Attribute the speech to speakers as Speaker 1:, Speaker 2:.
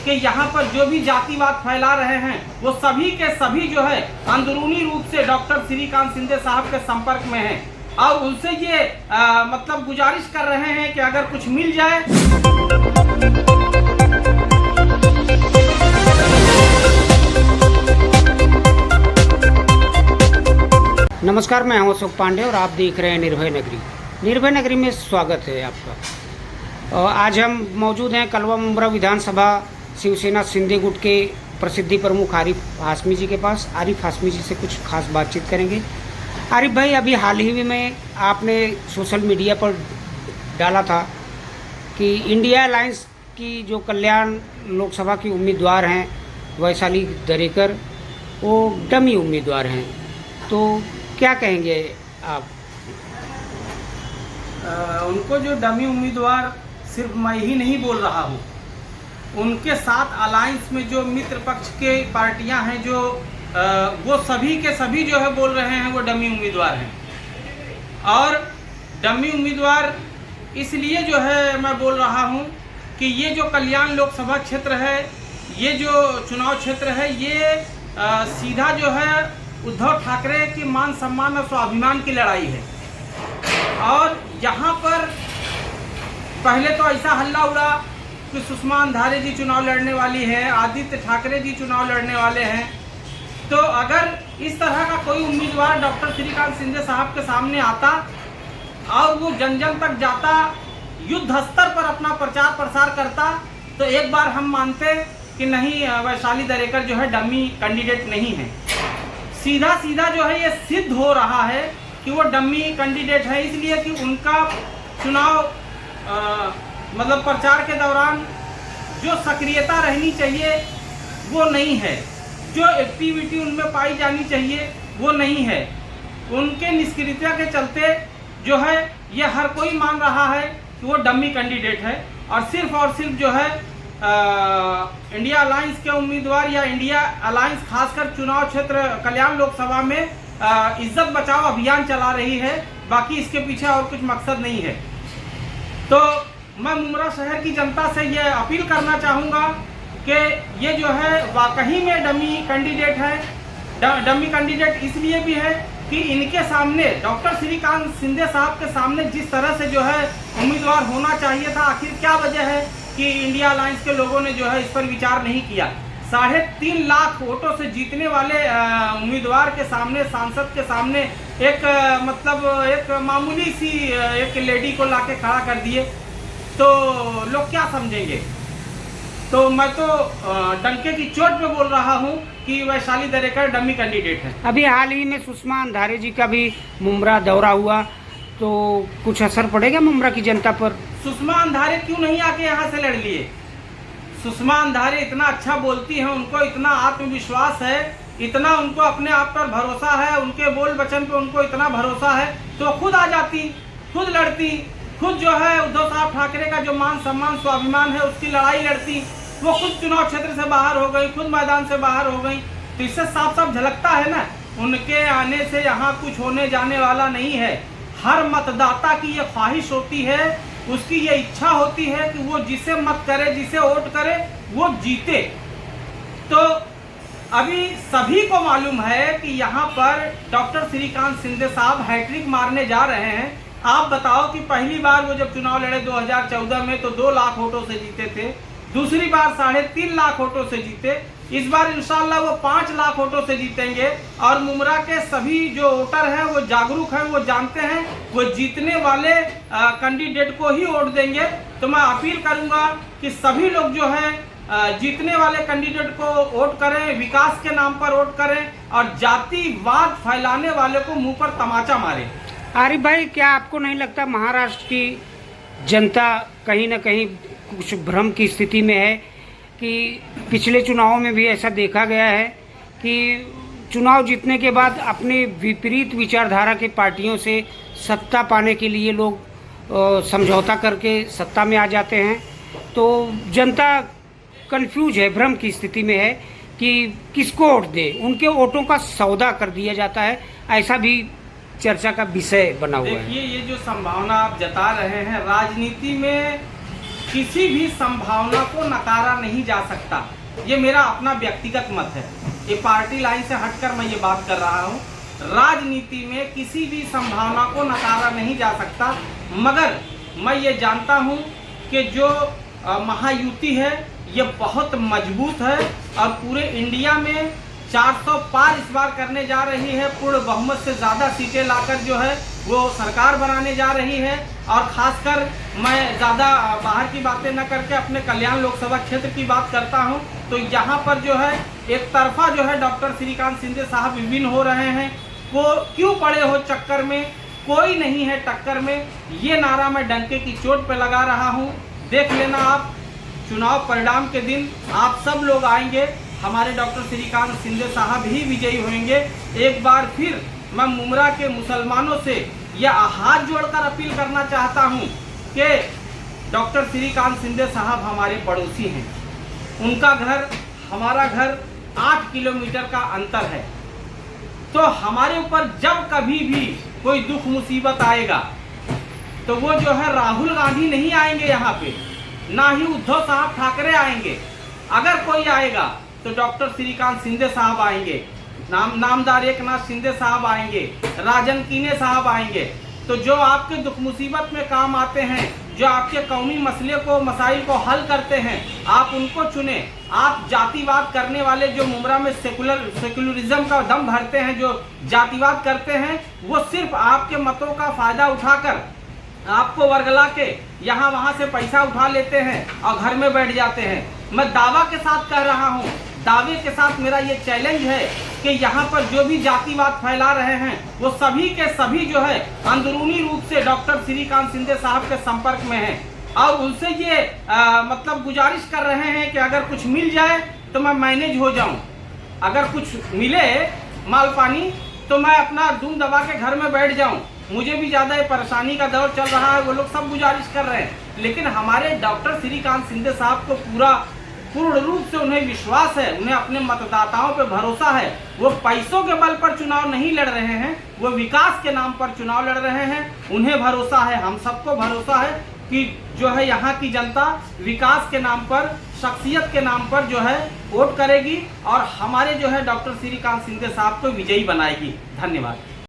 Speaker 1: कि यहाँ पर जो भी जातिवाद फैला रहे हैं वो सभी के सभी जो है अंदरूनी रूप से डॉक्टर श्रीकांत शिंदे साहब के संपर्क में हैं और उनसे ये मतलब गुजारिश कर रहे हैं कि अगर कुछ मिल जाए।
Speaker 2: नमस्कार, मैं हूं अशोक पांडे और आप देख रहे हैं निर्भय नगरी। निर्भय नगरी में स्वागत है आपका। आज हम मौजूद हैं कलवा मुंब्रा विधानसभा शिवसेना शिंदे गुट के प्रसिद्धि प्रमुख आरिफ हाशमी जी के पास। आरिफ हाशमी जी से कुछ खास बातचीत करेंगे। आरिफ भाई, अभी हाल ही में आपने सोशल मीडिया पर डाला था कि इंडिया अलायंस की जो कल्याण लोकसभा की उम्मीदवार हैं वैशाली दरेकर, वो डमी उम्मीदवार हैं, तो क्या कहेंगे आप?
Speaker 1: उनको जो डमी उम्मीदवार सिर्फ मैं ही नहीं बोल रहा हूँ, उनके साथ अलायंस में जो मित्र पक्ष के पार्टियां हैं जो वो सभी के सभी जो है बोल रहे हैं वो डमी उम्मीदवार हैं। और डमी उम्मीदवार इसलिए जो है मैं बोल रहा हूँ कि ये जो कल्याण लोकसभा क्षेत्र है, ये जो चुनाव क्षेत्र है, ये सीधा जो है उद्धव ठाकरे की मान सम्मान और स्वाभिमान की लड़ाई है। और यहाँ पर पहले तो ऐसा हल्ला उड़ा कि सुषमा अंधारे जी चुनाव लड़ने वाली है, आदित्य ठाकरे जी चुनाव लड़ने वाले हैं। तो अगर इस तरह का कोई उम्मीदवार डॉक्टर श्रीकांत शिंदे साहब के सामने आता और वो जन जन तक जाता, युद्ध स्तर पर अपना प्रचार प्रसार करता, तो एक बार हम मानते कि नहीं, वैशाली दरेकर जो है डमी कैंडिडेट नहीं है। सीधा सीधा जो है ये सिद्ध हो रहा है कि वो डमी कैंडिडेट है, इसलिए कि उनका चुनाव मतलब प्रचार के दौरान जो सक्रियता रहनी चाहिए वो नहीं है, जो एक्टिविटी उनमें पाई जानी चाहिए वो नहीं है। उनके निष्क्रियता के चलते जो है ये हर कोई मान रहा है कि वो डमी कैंडिडेट है और सिर्फ जो है इंडिया अलायंस के उम्मीदवार या इंडिया अलायंस खासकर चुनाव क्षेत्र कल्याण लोकसभा में इज्जत बचाओ अभियान चला रही है। बाकी इसके पीछे और कुछ मकसद नहीं है। तो मैं मुंब्रा शहर की जनता से ये अपील करना चाहूँगा कि ये जो है वाकई में डमी कैंडिडेट है। डमी कैंडिडेट इसलिए भी है कि इनके सामने डॉक्टर श्रीकांत शिंदे साहब के सामने जिस तरह से जो है उम्मीदवार होना चाहिए था, आखिर क्या वजह है कि इंडिया अलायंस के लोगों ने जो है इस पर विचार नहीं किया। 3.5 लाख वोटों से जीतने वाले उम्मीदवार के सामने, सांसद के सामने एक मतलब एक मामूली सी एक लेडी को लाके खड़ा कर दिए, तो लोग क्या समझेंगे। तो मैं तो डंके की चोट पे बोल रहा हूँ कि वैशाली दरेकर डमी कैंडिडेट है।
Speaker 2: अभी हाल ही में सुषमा अंधारे जी का भी मुंब्रा दौरा हुआ, तो कुछ असर पड़ेगा मुंब्रा की जनता पर?
Speaker 1: सुषमा अंधारे क्यों नहीं आके यहाँ से लड़ लिए? सुषमा अंधारे इतना अच्छा बोलती हैं, उनको इतना आत्मविश्वास है, इतना उनको अपने आप पर भरोसा है, उनके बोल वचन पे उनको इतना भरोसा है, तो खुद आ जाती, खुद लड़ती, खुद जो है उद्धव साहब ठाकरे का जो मान सम्मान स्वाभिमान है उसकी लड़ाई लड़ती। वो खुद चुनाव क्षेत्र से बाहर हो गई, खुद मैदान से बाहर हो गई। तो इससे साफ साफ झलकता है ना, उनके आने से यहाँ कुछ होने जाने वाला नहीं है। हर मतदाता की ये ख्वाहिश होती है, उसकी ये इच्छा होती है कि वो जिसे मत करे, जिसे वोट करे, वो जीते। तो अभी सभी को मालूम है कि यहाँ पर डॉक्टर श्रीकांत शिंदे साहब हैट्रिक मारने जा रहे हैं। आप बताओ कि पहली बार वो जब चुनाव लड़े 2014 में तो 2 लाख वोटों से जीते थे, दूसरी बार 3.5 लाख वोटों से जीते, इस बार इंशाल्लाह वो 5 लाख वोटों से जीतेंगे। और मुंब्रा के सभी जो वोटर हैं वो जागरूक हैं, वो जानते हैं, वो जीतने वाले कैंडिडेट को ही वोट देंगे। तो मैं अपील करूंगा कि सभी लोग जो है जीतने वाले कैंडिडेट को वोट करें, विकास के नाम पर वोट करें और जातिवाद फैलाने वाले को मुंह पर तमाचा मारें।
Speaker 2: आरिफ भाई, क्या आपको नहीं लगता महाराष्ट्र की जनता कहीं ना कहीं कुछ भ्रम की स्थिति में है कि पिछले चुनावों में भी ऐसा देखा गया है कि चुनाव जीतने के बाद अपने विपरीत विचारधारा के पार्टियों से सत्ता पाने के लिए लोग समझौता करके सत्ता में आ जाते हैं, तो जनता कंफ्यूज है, भ्रम की स्थिति में है कि किसको वोट दे, उनके वोटों का सौदा कर दिया जाता है। ऐसा भी चर्चा का विषय बना हुआ है।
Speaker 1: देखिए, ये जो संभावना आप जता रहे हैं, राजनीति में किसी भी संभावना को नकारा नहीं जा सकता। ये मेरा अपना व्यक्तिगत मत है, ये पार्टी लाइन से हटकर मैं ये बात कर रहा हूँ। राजनीति में किसी भी संभावना को नकारा नहीं जा सकता, मगर मैं ये जानता हूँ कि जो महायुति है ये बहुत मजबूत है और पूरे इंडिया में 400 पार इस बार करने जा रही है। पूर्ण बहुमत से ज़्यादा सीटें लाकर जो है वो सरकार बनाने जा रही है। और ख़ासकर मैं ज़्यादा बाहर की बातें न करके अपने कल्याण लोकसभा क्षेत्र की बात करता हूं, तो यहाँ पर जो है एक तरफा जो है डॉक्टर श्रीकांत शिंदे साहब विभिन्न हो रहे हैं। को क्यों पड़े हो चक्कर में, कोई नहीं है टक्कर में, ये नारा मैं डंके की चोट पे लगा रहा हूँ। देख लेना आप, चुनाव परिणाम के दिन आप सब लोग आएंगे, हमारे डॉक्टर श्रीकांत शिंदे साहब ही विजयी होंगे। एक बार फिर मैं मुमरा के मुसलमानों से यह हाथ जोड़कर अपील करना चाहता हूं कि डॉक्टर श्रीकांत शिंदे साहब हमारे पड़ोसी हैं, उनका घर हमारा घर 8 किलोमीटर का अंतर है। तो हमारे ऊपर जब कभी भी कोई दुख मुसीबत आएगा तो वो जो है राहुल गांधी नहीं आएंगे यहाँ पे, ना ही उद्धव साहब ठाकरे आएंगे। अगर कोई आएगा तो डॉक्टर श्रीकांत शिंदे साहब आएंगे, नामदार एकनाथ शिंदे साहब आएंगे, राजन कीने साहब आएंगे। तो जो आपके दुख मुसीबत में काम आते हैं, जो आपके कौमी मसले को मसाइल को हल करते हैं, आप उनको चुने। आप जातिवाद करने वाले जो मुमरा में सेकुलरिज्म का दम भरते हैं, जो जातिवाद करते हैं, वो सिर्फ आपके मतों का फायदा उठाकर आपको वर्गला के यहाँ वहाँ से पैसा उठा लेते हैं और घर में बैठ जाते हैं। मैं दावा के साथ कह रहा हूँ, दावे के साथ मेरा ये चैलेंज है कि यहाँ पर जो भी जातिवाद फैला रहे हैं वो सभी के सभी जो है अंदरूनी रूप से डॉक्टर श्रीकांत शिंदे साहब के संपर्क में हैं और उनसे ये मतलब गुजारिश कर रहे हैं कि अगर कुछ मिल जाए तो मैं मैनेज हो जाऊं, अगर कुछ मिले माल पानी तो मैं अपना दूम दबा के घर में बैठ जाऊं। मुझे भी ज़्यादा परेशानी का दौर चल रहा है, वो लोग सब गुजारिश कर रहे हैं। लेकिन हमारे डॉक्टर श्रीकांत शिंदे साहब को पूर्ण रूप से उन्हें विश्वास है, उन्हें अपने मतदाताओं पे भरोसा है। वो पैसों के बल पर चुनाव नहीं लड़ रहे हैं, वो विकास के नाम पर चुनाव लड़ रहे हैं। उन्हें भरोसा है, हम सबको भरोसा है कि जो है यहाँ की जनता विकास के नाम पर, शख्सियत के नाम पर जो है वोट करेगी और हमारे जो है डॉक्टर श्रीकांत शिंदे साहब को विजयी बनाएगी। धन्यवाद।